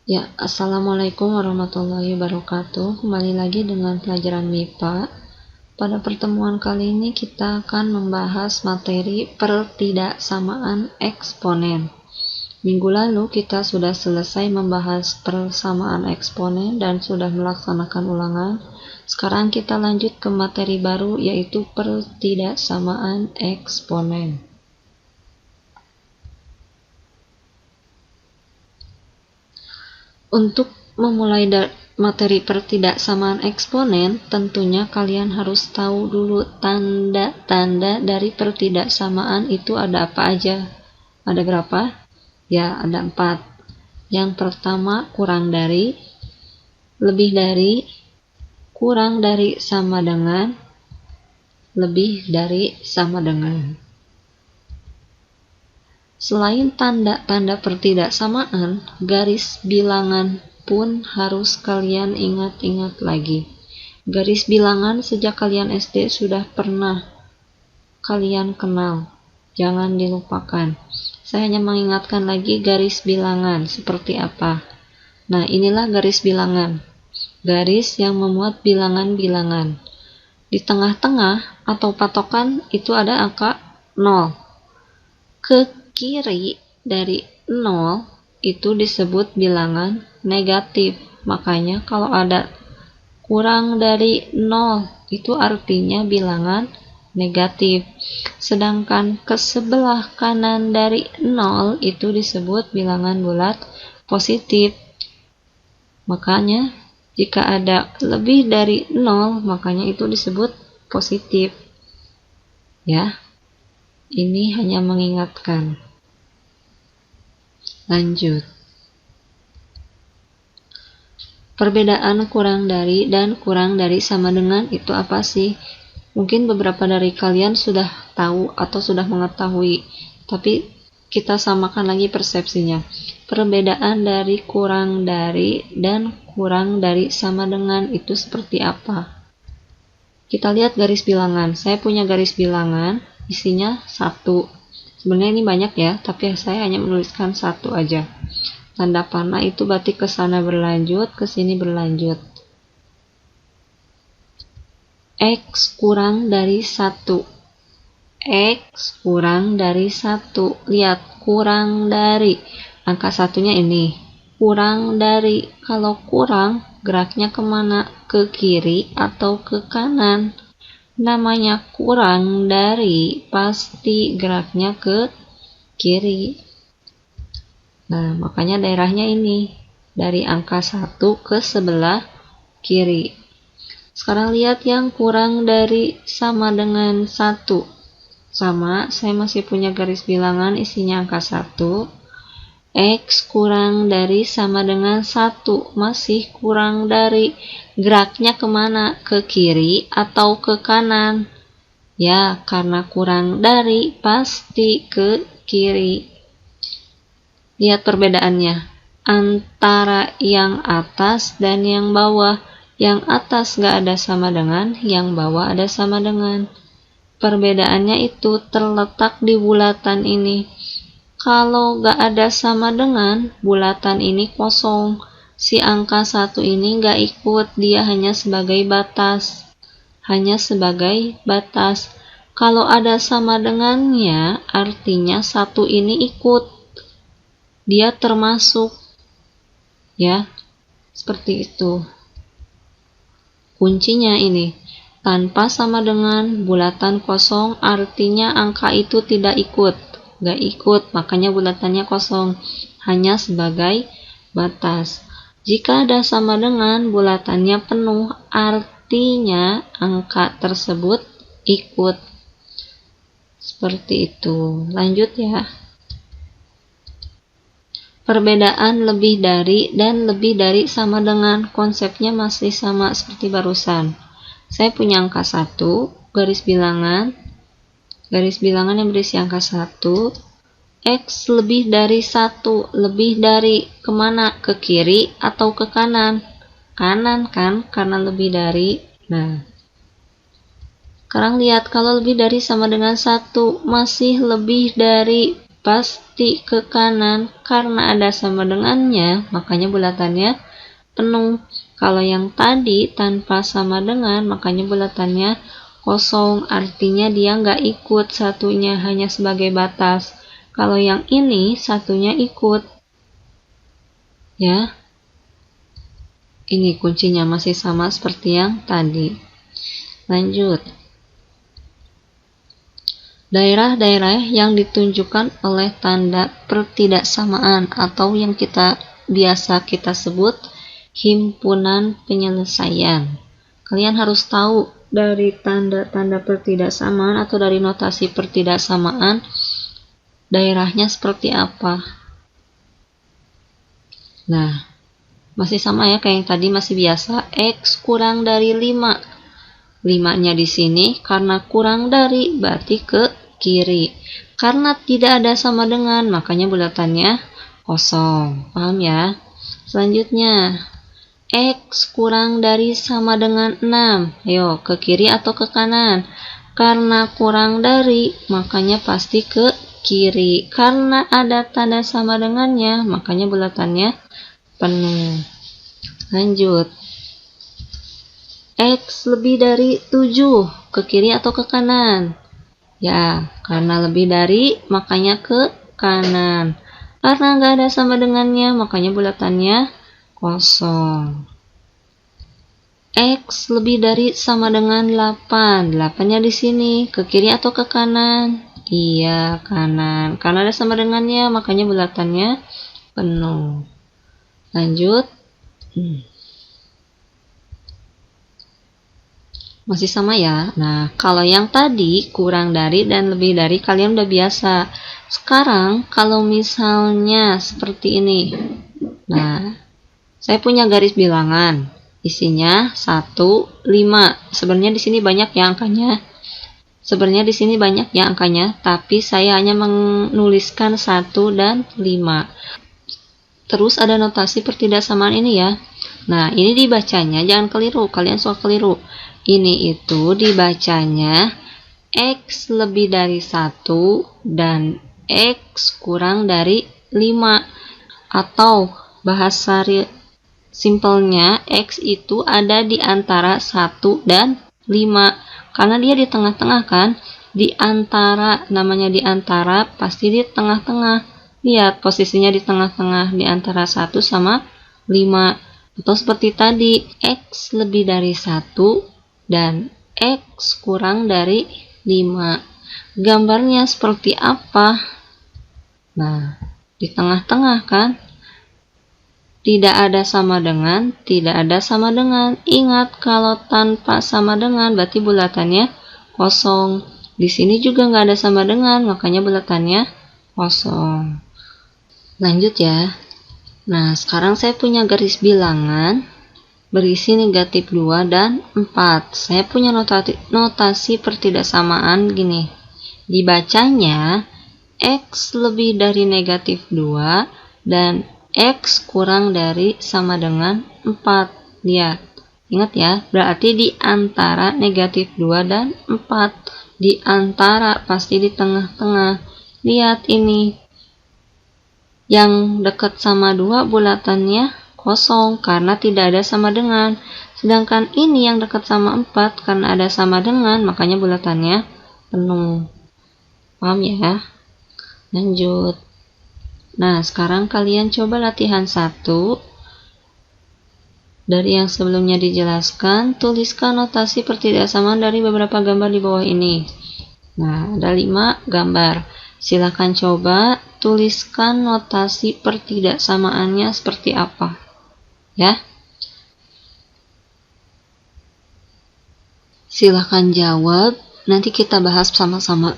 Ya, Assalamualaikum warahmatullahi wabarakatuh. Kembali lagi dengan pelajaran MIPA. Pada pertemuan kali ini kita akan membahas materi pertidaksamaan eksponen. Minggu lalu kita sudah selesai membahas persamaan eksponen dan sudah melaksanakan ulangan. Sekarang kita lanjut ke materi baru, yaitu pertidaksamaan eksponen. Untuk memulai materi pertidaksamaan eksponen, tentunya kalian harus tahu dulu tanda-tanda dari pertidaksamaan itu ada apa aja. Ada berapa? Ya, ada 4. Yang pertama, kurang dari, lebih dari, kurang dari sama dengan, lebih dari sama dengan. Selain tanda-tanda pertidaksamaan, garis bilangan pun harus kalian ingat-ingat lagi. Garis bilangan sejak kalian SD sudah pernah kalian kenal. Jangan dilupakan. Saya hanya mengingatkan lagi garis bilangan seperti apa. Nah, inilah garis bilangan. Garis yang memuat bilangan-bilangan. Di tengah-tengah atau patokan itu ada angka 0. Ke kiri dari 0 itu disebut bilangan negatif. Makanya kalau ada kurang dari 0 itu artinya bilangan negatif. Sedangkan ke sebelah kanan dari 0 itu disebut bilangan bulat positif. Makanya jika ada lebih dari 0, makanya itu disebut positif. Ya, ini hanya mengingatkan. Lanjut. Perbedaan kurang dari dan kurang dari sama dengan itu apa sih? Mungkin beberapa dari kalian sudah tahu atau sudah mengetahui, tapi kita samakan lagi persepsinya. Perbedaan dari kurang dari dan kurang dari sama dengan itu seperti apa? Kita lihat garis bilangan. Saya punya garis bilangan, isinya 1. Sebenarnya ini banyak ya, tapi saya hanya menuliskan 1 aja. Tanda panah itu berarti ke sana berlanjut, ke sini berlanjut. X kurang dari 1. X kurang dari 1. Lihat, kurang dari. Angka satunya ini. Kurang dari. Kalau kurang, geraknya kemana? Ke kiri atau ke kanan? Namanya kurang dari, pasti geraknya ke kiri. Nah, makanya daerahnya ini, dari angka 1 ke sebelah kiri. Sekarang lihat yang kurang dari sama dengan 1. Sama, saya masih punya garis bilangan isinya angka 1. X kurang dari sama dengan 1, masih kurang dari. Geraknya kemana? Ke kiri atau ke kanan? Ya, karena kurang dari, pasti ke kiri. Lihat perbedaannya antara yang atas dan yang bawah. Yang atas gak ada sama dengan, yang bawah ada sama dengan. Perbedaannya itu terletak di bulatan ini. Kalau gak ada sama dengan, bulatan ini kosong. Si angka 1 ini gak ikut, dia hanya sebagai batas. Hanya sebagai batas. Kalau ada sama dengannya, artinya 1 ini ikut. Dia termasuk. Ya, seperti itu. Kuncinya ini. Tanpa sama dengan, bulatan kosong, artinya angka itu tidak ikut. Gak ikut, makanya bulatannya kosong, hanya sebagai batas. Jika ada sama dengan, bulatannya penuh, artinya angka tersebut ikut. Seperti itu. Lanjut ya. Perbedaan lebih dari dan lebih dari sama dengan, konsepnya masih sama seperti barusan. Saya punya angka 1, garis bilangan yang berisi angka 1. X lebih dari 1, lebih dari kemana? Ke kiri atau ke kanan? Kanan kan, karena lebih dari. Nah, sekarang lihat, kalau lebih dari sama dengan 1, masih lebih dari, pasti ke kanan. Karena ada sama dengannya, makanya bulatannya penuh. Kalau yang tadi tanpa sama dengan, makanya bulatannya kosong. Artinya dia nggak ikut, satunya hanya sebagai batas. Kalau yang ini satunya ikut. Ya, ini kuncinya masih sama seperti yang tadi. Lanjut. Daerah-daerah yang ditunjukkan oleh tanda pertidaksamaan atau yang biasa kita sebut himpunan penyelesaian. Kalian harus tahu dari tanda-tanda pertidaksamaan atau dari notasi pertidaksamaan daerahnya seperti apa. Nah, masih sama ya kayak yang tadi, masih biasa. X kurang dari 5. 5-nya di sini karena kurang dari berarti ke kiri. Karena tidak ada sama dengan, makanya bulatannya kosong. Paham ya? Selanjutnya, X kurang dari sama dengan 6. Ayo, ke kiri atau ke kanan? Karena kurang dari, makanya pasti ke kiri. Karena ada tanda sama dengannya, makanya bulatannya penuh. Lanjut. X lebih dari 7. Ke kiri atau ke kanan? Ya, karena lebih dari, makanya ke kanan. Karena nggak ada sama dengannya, makanya bulatannya kosong. X lebih dari sama dengan 8. 8-nya di sini, ke kiri atau ke kanan? Iya, kanan. Karena ada sama dengannya, makanya bulatannya penuh. Lanjut. Masih sama ya. Nah, kalau yang tadi kurang dari dan lebih dari kalian udah biasa. Sekarang kalau misalnya seperti ini. Nah, saya punya garis bilangan. Isinya 1, 5. Sebenarnya di sini banyak ya angkanya. Tapi saya hanya menuliskan 1 dan 5. Terus ada notasi pertidaksamaan ini ya. Nah, ini dibacanya jangan keliru, kalian suka keliru. Ini itu dibacanya X lebih dari 1 dan X kurang dari 5. Atau bahasa simpelnya, X itu ada di antara 1 dan 5. Karena dia di tengah-tengah kan. Di antara, namanya di antara, pasti di tengah-tengah. Lihat posisinya di tengah-tengah, di antara 1 sama 5. Atau seperti tadi, X lebih dari 1 dan X kurang dari 5. Gambarnya seperti apa? Nah, di tengah-tengah kan? Tidak ada sama dengan, tidak ada sama dengan. Ingat, kalau tanpa sama dengan berarti bulatannya kosong. Di sini juga nggak ada sama dengan, makanya bulatannya kosong. Lanjut ya. Nah, sekarang saya punya garis bilangan berisi negatif 2 dan 4. Saya punya notasi pertidaksamaan gini. Dibacanya X lebih dari negatif 2 dan X kurang dari sama dengan 4. Lihat, ingat ya, berarti di antara negatif 2 dan 4. Di antara, pasti di tengah-tengah. Lihat ini, yang dekat sama 2 bulatannya kosong karena tidak ada sama dengan. Sedangkan ini yang dekat sama 4 karena ada sama dengan, makanya bulatannya penuh. Paham ya? Lanjut. Nah, sekarang kalian coba latihan 1. Dari yang sebelumnya dijelaskan, tuliskan notasi pertidaksamaan dari beberapa gambar di bawah ini. Nah, ada 5 gambar. Silakan coba tuliskan notasi pertidaksamaannya seperti apa. Ya. Silakan jawab, nanti kita bahas sama-sama.